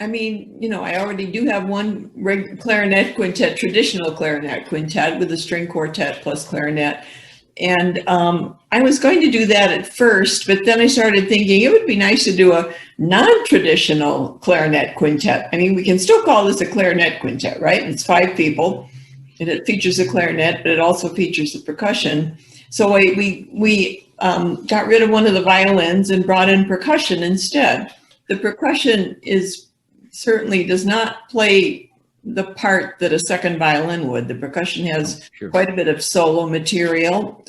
I mean, I already do have one clarinet quintet, traditional clarinet quintet with a string quartet plus clarinet. And I was going to do that at first, but then I started thinking it would be nice to do a non-traditional clarinet quintet. I mean, we can still call this a clarinet quintet, right? It's 5 people, and it features a clarinet, but it also features the percussion. So we got rid of one of the violins and brought in percussion instead. The percussion certainly does not play the part that a second violin would. The percussion has quite a bit of solo material.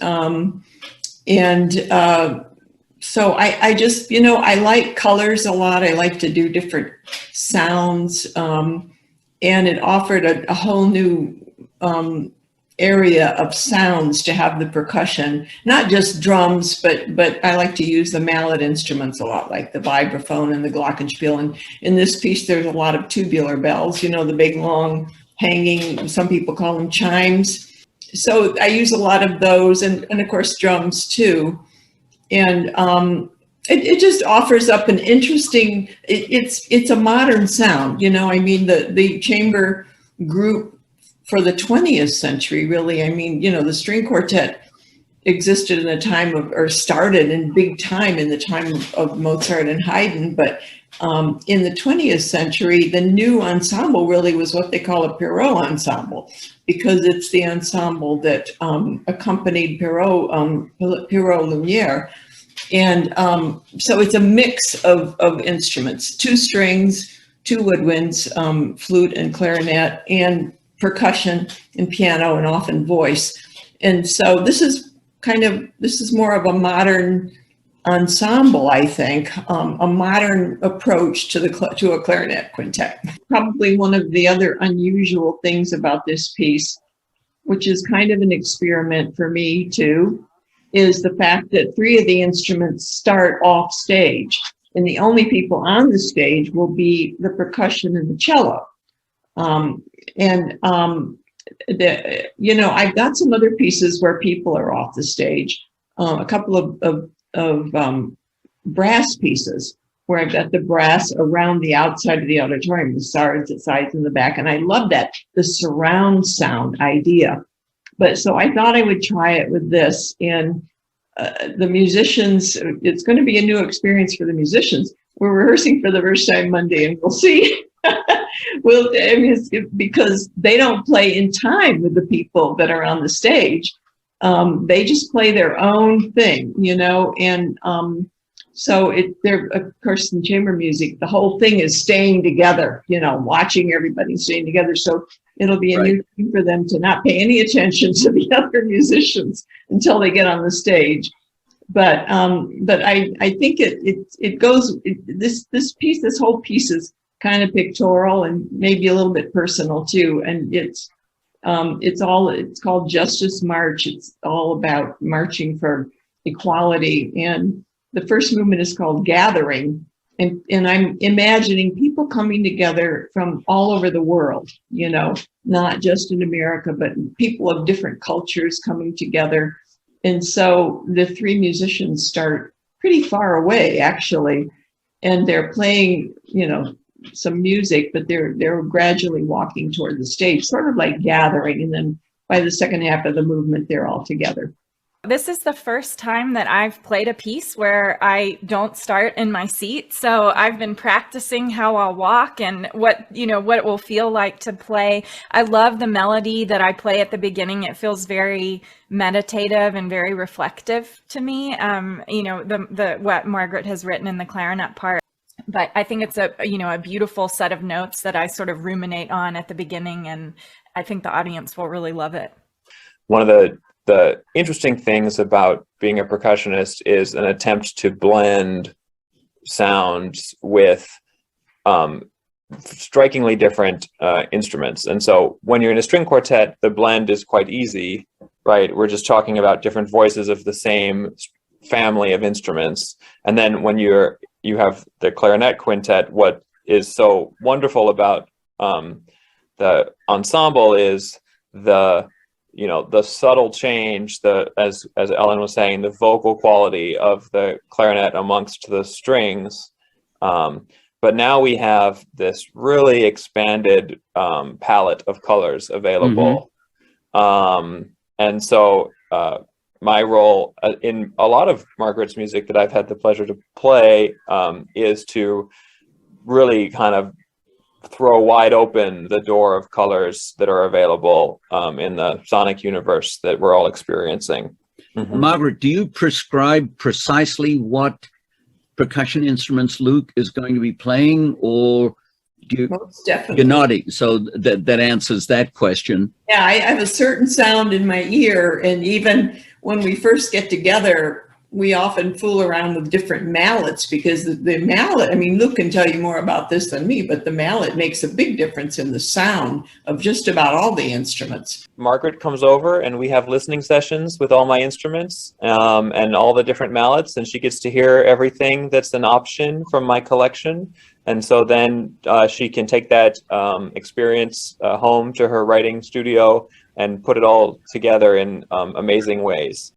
So I just, I like colors a lot. I like to do different sounds. And it offered a whole new area of sounds to have the percussion, not just drums, but I like to use the mallet instruments a lot, like the vibraphone and the glockenspiel. And in this piece, there's a lot of tubular bells, the big, long, hanging, some people call them chimes. So I use a lot of those, and of course, drums too. And it just offers up an interesting, it's a modern sound, I mean, the chamber group for the 20th century, really. I mean, the string quartet existed in the time or started in big time in the time of Mozart and Haydn, but in the 20th century, the new ensemble really was what they call a Perrault ensemble, because it's the ensemble that accompanied Perrault Lumiere. And so it's a mix of instruments, 2 strings, 2 woodwinds, flute and clarinet, and percussion and piano, and often voice. And so this is more of a modern ensemble, I think, a modern approach to a clarinet quintet. Probably one of the other unusual things about this piece, which is kind of an experiment for me too, is the fact that 3 of the instruments start off stage, and the only people on the stage will be the percussion and the cello. I've got some other pieces where people are off the stage, a couple of brass pieces where I've got the brass around the outside of the auditorium, the sides and the back. And I love that, the surround sound idea. But so I thought I would try it with this, and the musicians, it's going to be a new experience for the musicians. We're rehearsing for the first time Monday, and we'll see. Well, I mean, because they don't play in time with the people that are on the stage. They just play their own thing, and so they're, of course, in chamber music, the whole thing is staying together, watching everybody staying together. So it'll be a new thing for them to not pay any attention to the other musicians until they get on the stage. But I think it goes, this whole piece is kind of pictorial and maybe a little bit personal too. And it's called Justice March. It's all about marching for equality. And the first movement is called Gathering. And I'm imagining people coming together from all over the world, not just in America, but people of different cultures coming together. And so the 3 musicians start pretty far away, actually, and they're playing, some music, but they're gradually walking toward the stage, sort of like gathering. And then by the second half of the movement, they're all together. This is the first time that I've played a piece where I don't start in my seat. So I've been practicing how I'll walk and what it will feel like to play. I love the melody that I play at the beginning. It feels very meditative and very reflective to me. What Margaret has written in the clarinet part. But I think it's a beautiful set of notes that I sort of ruminate on at the beginning, and I think the audience will really love it. One of the interesting things about being a percussionist is an attempt to blend sounds with strikingly different instruments. And so when you're in a string quartet, the blend is quite easy, right? We're just talking about different voices of the same family of instruments. And then when you have the clarinet quintet, what is so wonderful about the ensemble is the subtle change, as Ellen was saying, the vocal quality of the clarinet amongst the strings But now we have this really expanded palette of colors available. And so my role in a lot of Margaret's music that I've had the pleasure to play is to really kind of throw wide open the door of colors that are available in the sonic universe that we're all experiencing. Margaret, do you prescribe precisely what percussion instruments Luke is going to be playing, or do you? Most definitely. You're nodding, so that answers that question. Yeah, I have a certain sound in my ear, and even when we first get together, we often fool around with different mallets, because the mallet, I mean, Luke can tell you more about this than me, but the mallet makes a big difference in the sound of just about all the instruments. Margaret comes over and we have listening sessions with all my instruments and all the different mallets, and she gets to hear everything that's an option from my collection. And so then she can take that experience home to her writing studio and put it all together in amazing ways.